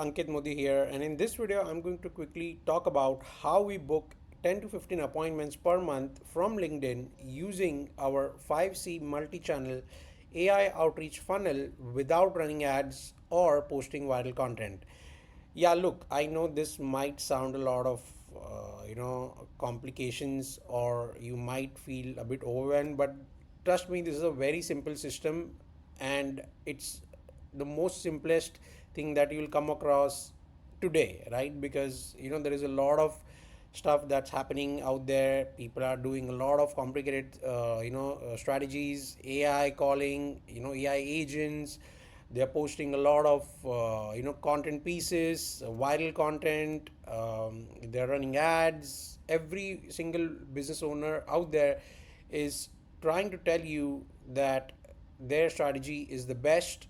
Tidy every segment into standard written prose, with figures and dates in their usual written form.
Ankit Modi here, and in this video, I'm going to quickly talk about how we book 10 to 15 appointments per month from LinkedIn using our 5C multi-channel AI outreach funnel without running ads or posting viral content. Yeah, look, I know this might sound a lot of complications, or you might feel a bit overwhelmed, but trust me, this is a very simple system, and it's the most simplest thing that you'll come across today, right? Because there is a lot of stuff that's happening out there. People are doing a lot of complicated strategies, AI calling, AI agents. They're posting a lot of content pieces, viral content. They're running ads. Every single business owner out there is trying to tell you that their strategy is the best,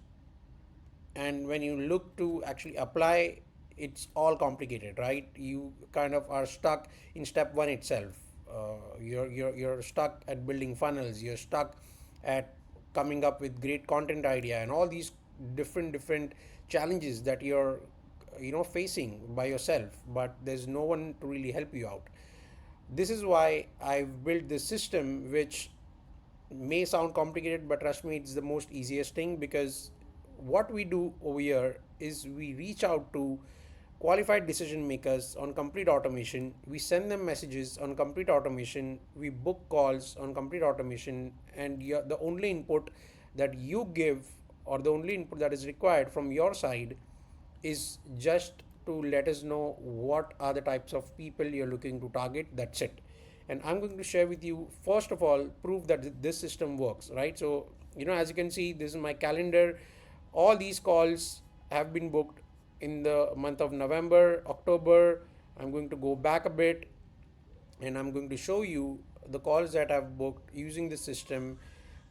and when you look to actually apply, it's all complicated, right? You kind of are stuck in step one itself. You're stuck at building funnels. You're stuck at coming up with great content idea and all these different challenges that you're facing by yourself, but there's no one to really help you out. This is why I've built this system, which may sound complicated, but trust me, it's the most easiest thing. Because what we do over here is we reach out to qualified decision makers on complete automation. We send them messages on complete automation. We book calls on complete automation, and the only input that you give, or the only input that is required from your side, is just to let us know what are the types of people you're looking to target. That's it. And I'm going to share with you, first of all, proof that this system works, right? So, as you can see, this is my calendar. All these calls have been booked in the month of November, October. I'm going to go back a bit, and I'm going to show you the calls that I've booked using the system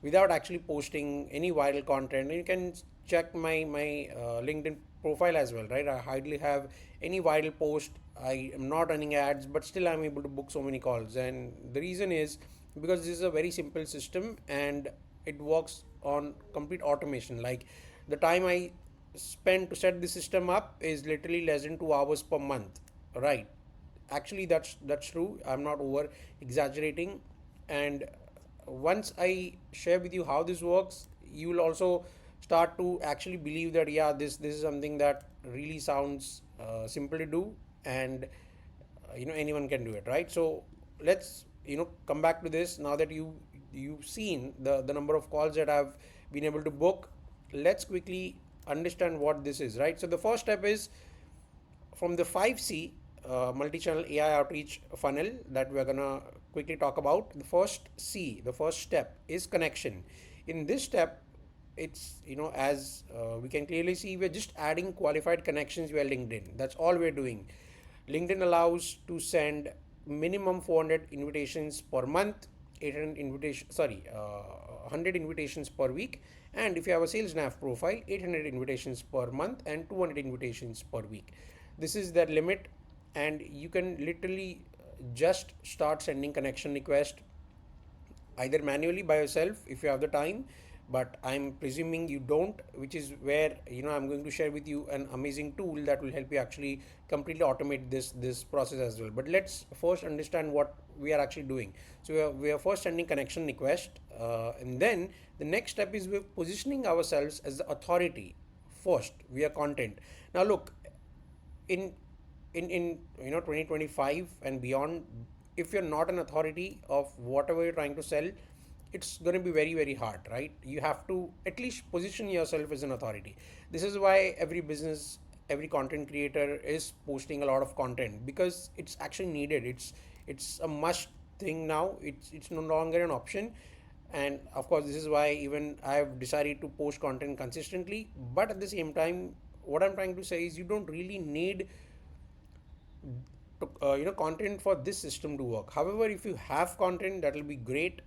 without actually posting any viral content. And you can check my LinkedIn profile as well, right? I hardly have any viral post. I am not running ads, but still I'm able to book so many calls. And the reason is because this is a very simple system, and it works on complete automation. Like, the time I spend to set the system up is literally less than 2 hours per month, right? Actually, that's true. I'm not over exaggerating. And once I share with you how this works, you will also start to actually believe that, yeah, this is something that really sounds simple to do, and anyone can do it, right? So let's come back to this. Now that you've seen the number of calls that I've been able to book, let's quickly understand what this is, right? So the first step is from the 5C multi-channel AI outreach funnel that we're gonna quickly talk about. The first C, the first step, is connection. In this step, it's as we can clearly see, we're just adding qualified connections via LinkedIn. That's all we're doing. LinkedIn allows to send minimum 400 invitations per month, 800 invitation sorry 100 invitations per week, and if you have a sales nav profile, 800 invitations per month and 200 invitations per week. This is their limit, and you can literally just start sending connection request either manually by yourself if you have the time, but I'm presuming you don't, which is where I'm going to share with you an amazing tool that will help you actually completely automate this process as well. But let's first understand what we are actually doing. So we are first sending connection request, and then the next step is we're positioning ourselves as the authority first via content. Now look, in in 2025 and beyond, if you're not an authority of whatever you're trying to sell, it's going to be very hard, right? You have to at least position yourself as an authority. This is why every business, every content creator is posting a lot of content, because it's actually needed. It's a must thing now. It's no longer an option. And of course, this is why even I've decided to post content consistently. But at the same time, what I'm trying to say is, you don't really need content for this system to work. However, if you have content, that will be great,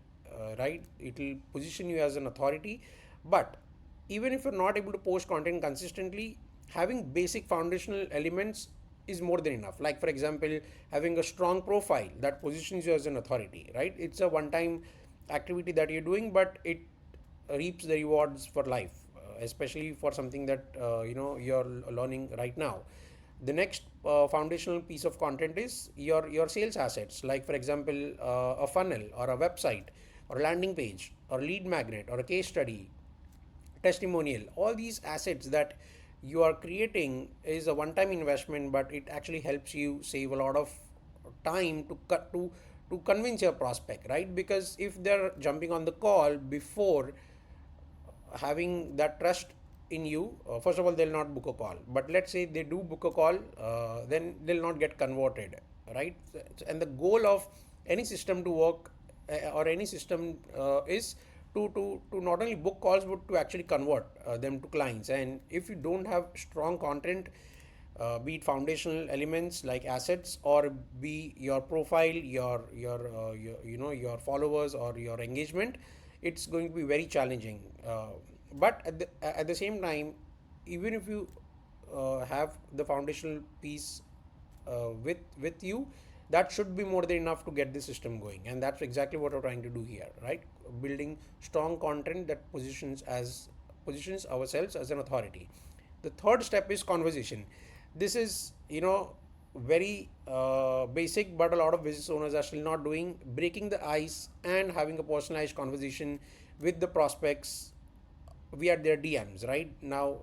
right? It will position you as an authority. But even if you're not able to post content consistently, having basic foundational elements is more than enough. Like, for example, having a strong profile that positions you as an authority, right? It's a one time activity that you're doing, but it reaps the rewards for life. especially for something that you're learning right now. The next foundational piece of content is your sales assets, like for example a funnel or a website or a landing page or lead magnet or a case study, testimonial. All these assets that you are creating is a one time investment, but it actually helps you save a lot of time to convince your prospect, right? Because if they're jumping on the call before having that trust in you, first of all, they'll not book a call. But let's say they do book a call, then they'll not get converted, right? And the goal of any system to work or any system is to not only book calls but to actually convert them to clients. And if you don't have strong content, be it foundational elements like assets, or be your profile, your followers or your engagement, it's going to be very challenging. But at the same time, even if you have the foundational piece with you, that should be more than enough to get the system going, and that's exactly what we're trying to do here, right? Building strong content that positions ourselves as an authority. The third step is conversation. This is very basic, but a lot of business owners are still not doing. Breaking the ice and having a personalized conversation with the prospects via their DMs. Right now,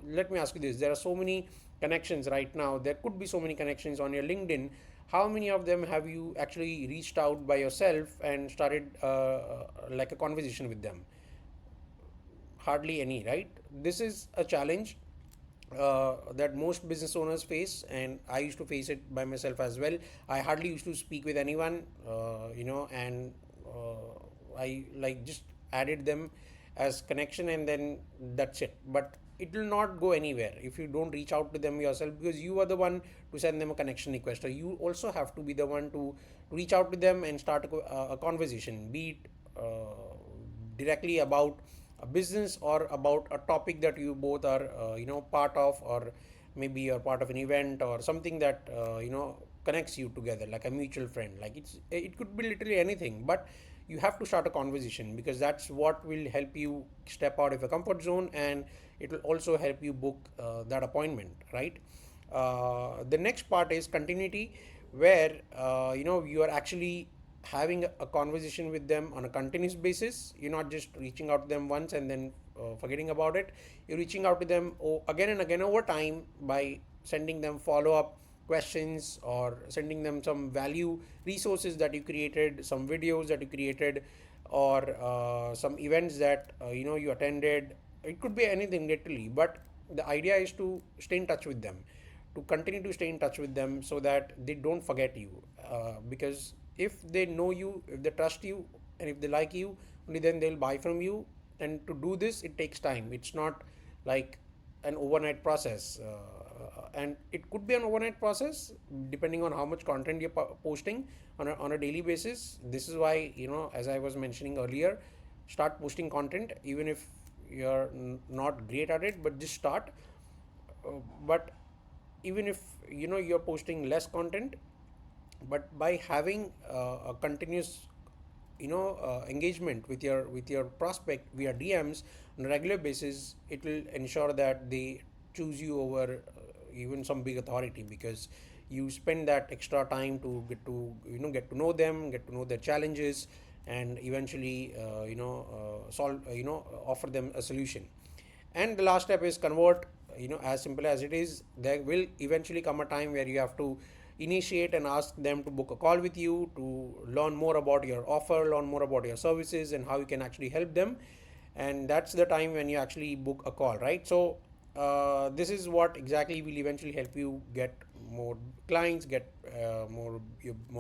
let me ask you this: there are so many connections right now. There could be so many connections on your LinkedIn. How many of them have you actually reached out by yourself and started like a conversation with them? Hardly any, right? This is a challenge that most business owners face, and I used to face it by myself as well. I hardly used to speak with anyone, and I like just added them as connection, and then that's it. But it will not go anywhere if you don't reach out to them yourself, because you are the one to send them a connection request, or you also have to be the one to reach out to them and start a conversation, be it directly about a business or about a topic that you both are part of, or maybe you're part of an event or something that connects you together, like a mutual friend. Like it could be literally anything, but you have to start a conversation, because that's what will help you step out of your comfort zone, and it will also help you book that appointment, right? The next part is continuity, where you are actually having a conversation with them on a continuous basis. You're not just reaching out to them once and then forgetting about it. You're reaching out to them again and again over time by sending them follow up questions, or sending them some value resources that you created, some videos that you created, or some events that you attended. It could be anything literally, but the idea is to stay in touch with them, to continue to stay in touch with them so that they don't forget you. Because if they know you, if they trust you, and if they like you, only then they'll buy from you. And to do this, it takes time. It's not like an overnight process. And it could be an overnight process depending on how much content you're posting on a daily basis. This is why, as I was mentioning earlier, start posting content, even if you're not great at it, but just start. But even if you're posting less content, but by having a continuous engagement with your prospect via DMs on a regular basis, it will ensure that they choose you over even some big authority, because you spend that extra time to get to know them, get to know their challenges, and eventually solve offer them a solution. And the last step is convert. As simple as it is, there will eventually come a time where you have to initiate and ask them to book a call with you to learn more about your offer, learn more about your services, and how you can actually help them. And that's the time when you actually book a call, right? So this is what exactly will eventually help you get more clients, get more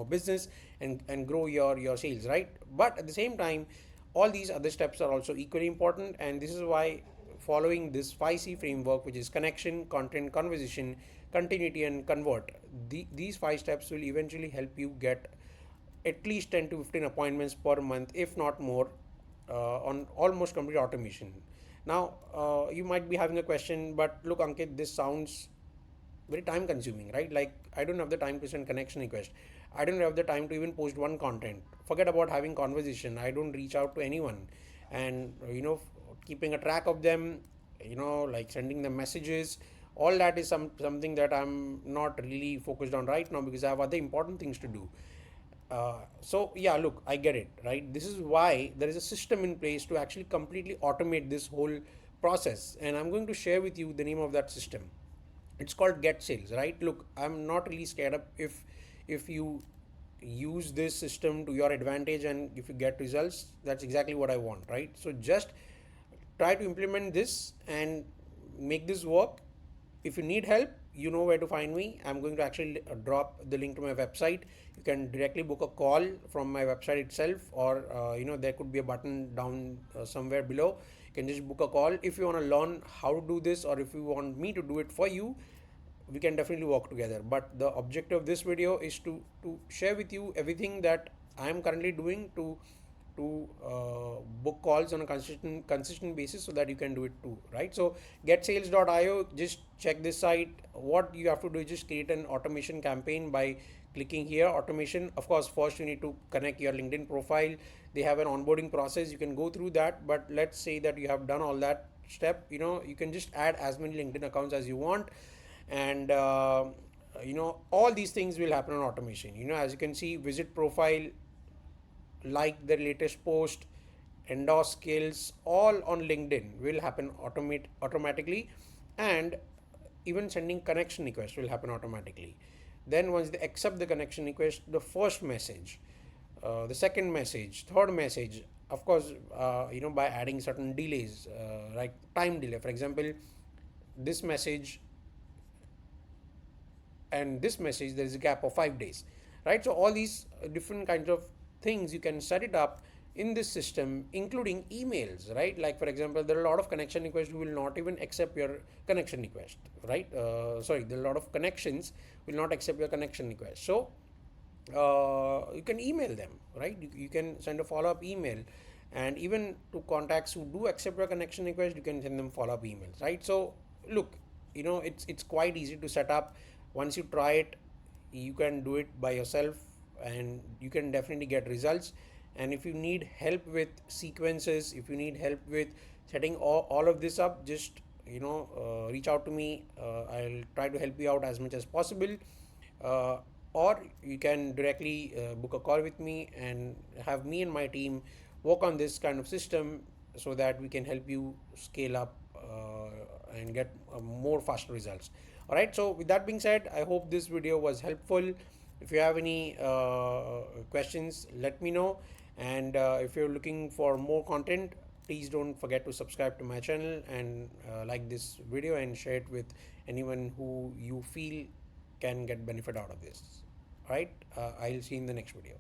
business, and grow your sales, right? But at the same time, all these other steps are also equally important, and this is why following this 5C framework, which is connection, content, conversation, continuity, and convert, these 5 steps will eventually help you get at least 10 to 15 appointments per month, if not more, on almost complete automation. Now, you might be having a question, but look, Ankit, this sounds very time consuming, right? Like, I don't have the time to send connection request. I don't have the time to even post one content. Forget about having conversation. I don't reach out to anyone. And, keeping a track of them, like sending them messages. All that is something that I'm not really focused on right now because I have other important things to do. So yeah, look, I get it, right? This is why there is a system in place to actually completely automate this whole process, and I'm going to share with you the name of that system. It's called Get Sales, right? Look, I'm not really scared up if you use this system to your advantage and if you get results, that's exactly what I want, right? So just try to implement this and make this work. If you need help, you know where to find me. I'm going to actually drop the link to my website. You can directly book a call from my website itself, or there could be a button down somewhere below. You can just book a call if you want to learn how to do this, or if you want me to do it for you. We can definitely work together. But the objective of this video is to share with you everything that I am currently doing to book calls on a consistent basis so that you can do it too, right? So getsales.io, just check this site. What you have to do is just create an automation campaign by clicking here, automation. Of course, first you need to connect your LinkedIn profile. They have an onboarding process, you can go through that. But let's say that you have done all that step, you can just add as many LinkedIn accounts as you want. And all these things will happen on automation. As you can see, visit profile, like the latest post, endorse skills, all on LinkedIn will happen automatically, and even sending connection request will happen automatically. Then once they accept the connection request, the first message, the second message, third message, of course, by adding certain delays, like time delay. For example, this message and this message, there is a gap of 5 days, right? So all these different kinds of things you can set it up in this system, including emails, right? Like for example, there are a lot of connection requests who will not even accept your connection request, right? Sorry, there are a lot of connections will not accept your connection request. So you can email them, right? You can send a follow-up email, and even to contacts who do accept your connection request, you can send them follow-up emails, right? So look, it's quite easy to set up. Once you try it, you can do it by yourself, and you can definitely get results. And if you need help with sequences, if you need help with setting all of this up, just reach out to me. I'll try to help you out as much as possible. uh, or you can directly book a call with me and have me and my team work on this kind of system so that we can help you scale up and get more faster results. All right, so with that being said, I hope this video was helpful. If you have any questions, let me know. And if you're looking for more content, please don't forget to subscribe to my channel and like this video and share it with anyone who you feel can get benefit out of this. All right, I'll see you in the next video.